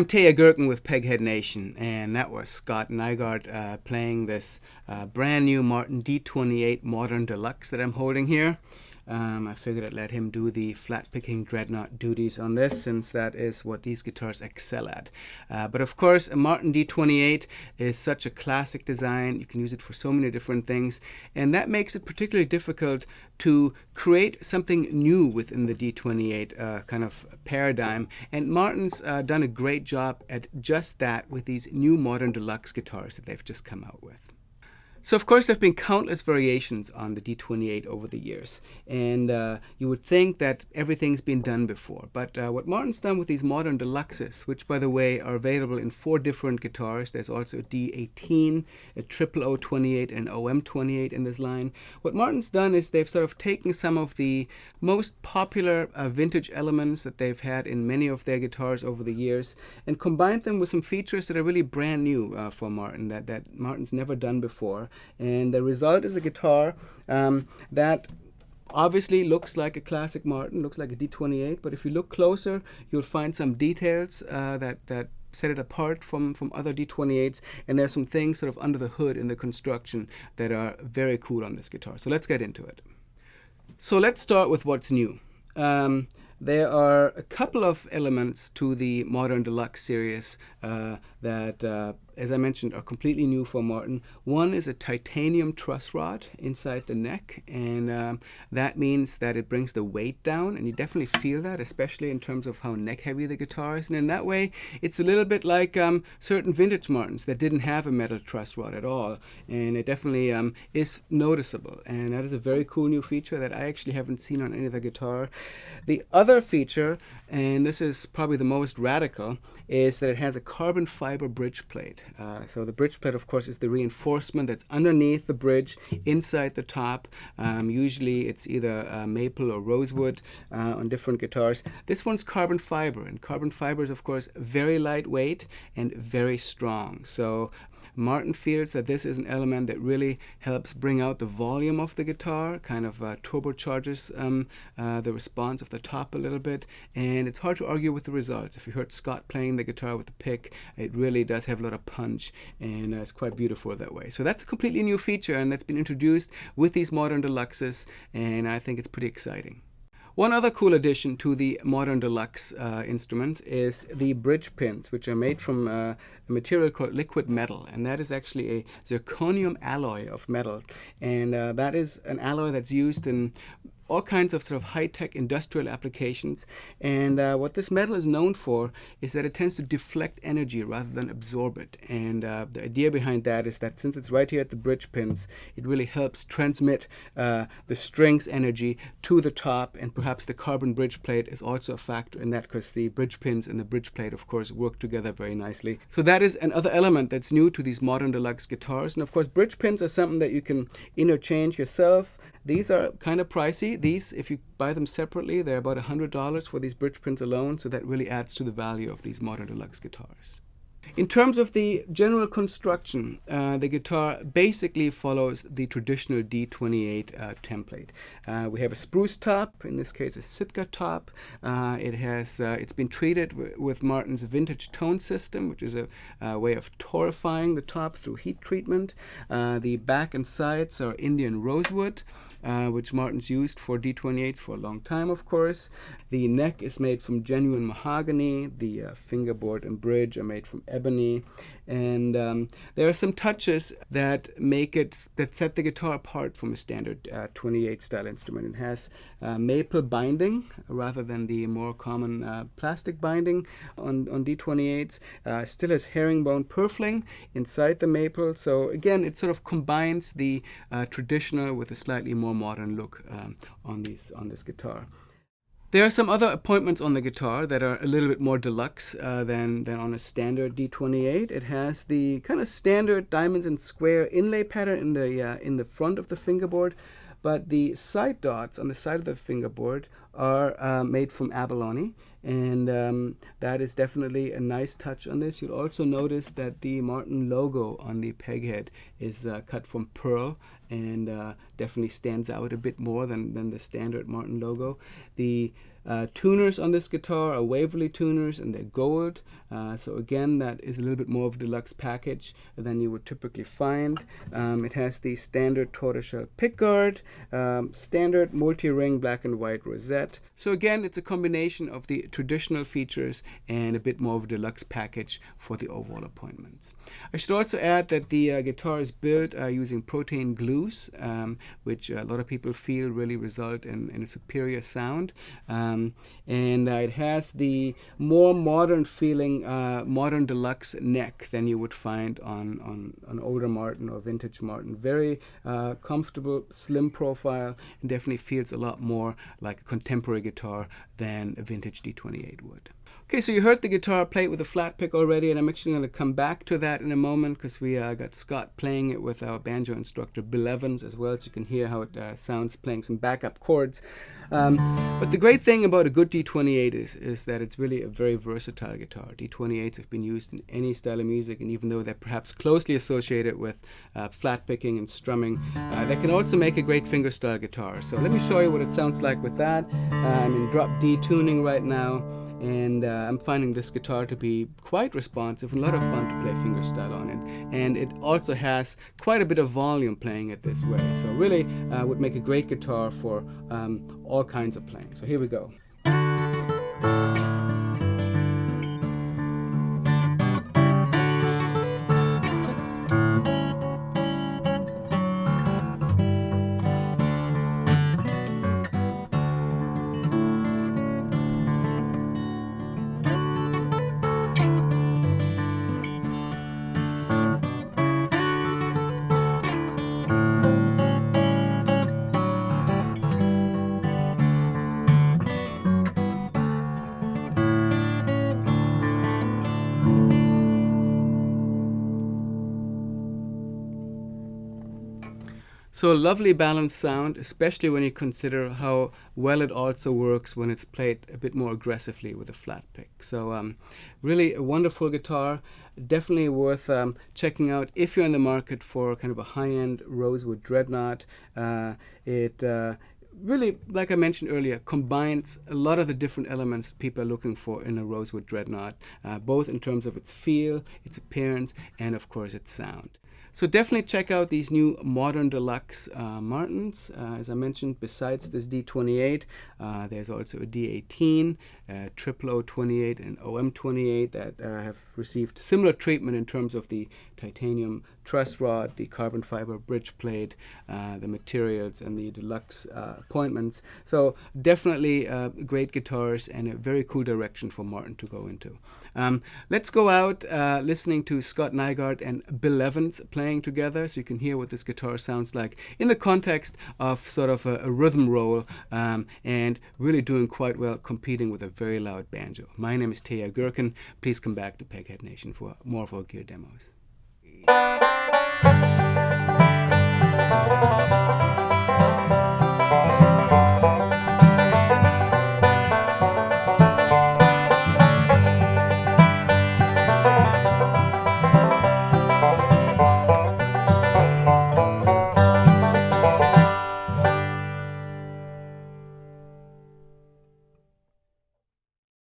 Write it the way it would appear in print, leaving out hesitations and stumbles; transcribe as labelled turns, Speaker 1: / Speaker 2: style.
Speaker 1: Teja Gerken with Peghead Nation, and that was Scott Nygaard playing this brand new Martin D-28 Modern Deluxe that I'm holding here. I figured I'd let him do the flat-picking dreadnought duties on this, since that is what these guitars excel at. But of course, a Martin D-28 is such a classic design. You can use it for so many different things, and that makes it particularly difficult to create something new within the D-28 kind of paradigm. And Martin's done a great job at just that with these new Modern Deluxe guitars that they've just come out with. So of course there have been countless variations on the D-28 over the years, and you would think that everything's been done before. But what Martin's done with these Modern Deluxes, which by the way are available in 4 different guitars, there's also a D-18, a 00028, and an OM-28 in this line. What Martin's done is they've sort of taken some of the most popular vintage elements that they've had in many of their guitars over the years and combined them with some features that are really brand new for Martin, that Martin's never done before. And the result is a guitar that obviously looks like a classic Martin, looks like a D-28, but if you look closer, you'll find some details that set it apart from other D-28s, and there's some things sort of under the hood in the construction that are very cool on this guitar. So let's get into it. So let's start with what's new. There are a couple of elements to the Modern Deluxe series that, as I mentioned, are completely new for Martin. One is a titanium truss rod inside the neck, and that means that it brings the weight down, and you definitely feel that, especially in terms of how neck heavy the guitar is. And in that way, it's a little bit like certain vintage Martins that didn't have a metal truss rod at all, and it definitely is noticeable. And that is a very cool new feature that I actually haven't seen on any other guitar. The other feature, and this is probably the most radical, is that it has a carbon fiber bridge plate. So the bridge plate, of course, is the reinforcement that's underneath the bridge, inside the top. Usually it's either maple or rosewood on different guitars. This one's carbon fiber, and carbon fiber is, of course, very lightweight and very strong. So Martin feels that this is an element that really helps bring out the volume of the guitar, kind of turbocharges the response of the top a little bit, and it's hard to argue with the results. If you heard Scott playing the guitar with the pick, it really does have a lot of punch, and it's quite beautiful that way. So that's a completely new feature, and that's been introduced with these Modern Deluxes, and I think it's pretty exciting. One other cool addition to the Modern Deluxe instruments is the bridge pins, which are made from a material called Liquidmetal, and that is actually a zirconium alloy of metal, and that is an alloy that's used in all kinds of sort of high-tech industrial applications. And what this metal is known for is that it tends to deflect energy rather than absorb it. And the idea behind that is that since it's right here at the bridge pins, it really helps transmit the strings energy to the top, and perhaps the carbon bridge plate is also a factor in that, because the bridge pins and the bridge plate, of course, work together very nicely. So that is another element that's new to these Modern Deluxe guitars. And of course, bridge pins are something that you can interchange yourself. These are kind of pricey. These, if you buy them separately, they're about $100 for these bridge pins alone, so that really adds to the value of these Modern Deluxe guitars. In terms of the general construction, the guitar basically follows the traditional D-28 template. We have a spruce top, in this case a Sitka top. It's been treated with Martin's vintage tone system, which is a way of torrefying the top through heat treatment. The back and sides are Indian rosewood, which Martin's used for D-28s for a long time, of course. The neck is made from genuine mahogany. The fingerboard and bridge are made from ebony. And there are some touches that set the guitar apart from a standard 28 style instrument. It has maple binding rather than the more common plastic binding on D-28s. Still has herringbone purfling inside the maple. So again, it sort of combines the traditional with a slightly more modern look on this guitar. There are some other appointments on the guitar that are a little bit more deluxe than on a standard D-28. It has the kind of standard diamonds and square inlay pattern in the front of the fingerboard, but the side dots on the side of the fingerboard are made from abalone, and that is definitely a nice touch on this. You'll also notice that the Martin logo on the peghead is cut from pearl, and definitely stands out a bit more than the standard Martin logo. The tuners on this guitar are Waverly tuners, and they're gold. So again, that is a little bit more of a deluxe package than you would typically find. It has the standard tortoiseshell pickguard, standard multi-ring black and white rosette. So again, it's a combination of the traditional features and a bit more of a deluxe package for the overall appointments. I should also add that the guitar is built using protein glues, which a lot of people feel really result in a superior sound. And it has the more modern feeling modern deluxe neck than you would find on an older Martin or vintage Martin. Very comfortable, slim profile, and definitely feels a lot more like a contemporary guitar than a vintage D-28 would. Okay, so you heard the guitar played with a flat pick already, and I'm actually going to come back to that in a moment because we got Scott playing it with our banjo instructor Bill Evans as well, so you can hear how it sounds playing some backup chords. But the great thing about a good D-28 is that it's really a very versatile guitar. D-28s have been used in any style of music, and even though they're perhaps closely associated with flat picking and strumming, they can also make a great fingerstyle guitar. So let me show you what it sounds like with that. I'm in drop D tuning right now, and I'm finding this guitar to be quite responsive and a lot of fun to play fingerstyle on it. And it also has quite a bit of volume playing it this way. So really would make a great guitar for all kinds of playing. So here we go. So a lovely balanced sound, especially when you consider how well it also works when it's played a bit more aggressively with a flat pick. So really a wonderful guitar, definitely worth checking out if you're in the market for kind of a high-end rosewood dreadnought. It really, like I mentioned earlier, combines a lot of the different elements people are looking for in a rosewood dreadnought, both in terms of its feel, its appearance, and of course its sound. So definitely check out these new Modern Deluxe Martins. As I mentioned, besides this D-28, there's also a D-18, triple O-28, and OM-28 that have received similar treatment in terms of the titanium truss rod, the carbon fiber bridge plate, the materials, and the deluxe appointments. So definitely great guitars and a very cool direction for Martin to go into. Let's go out listening to Scott Nygaard and Bill Evans playing together so you can hear what this guitar sounds like in the context of sort of a rhythm roll and really doing quite well competing with a very loud banjo. My name is Teja Gerken. Please come back to Peghead Nation for more of our gear demos.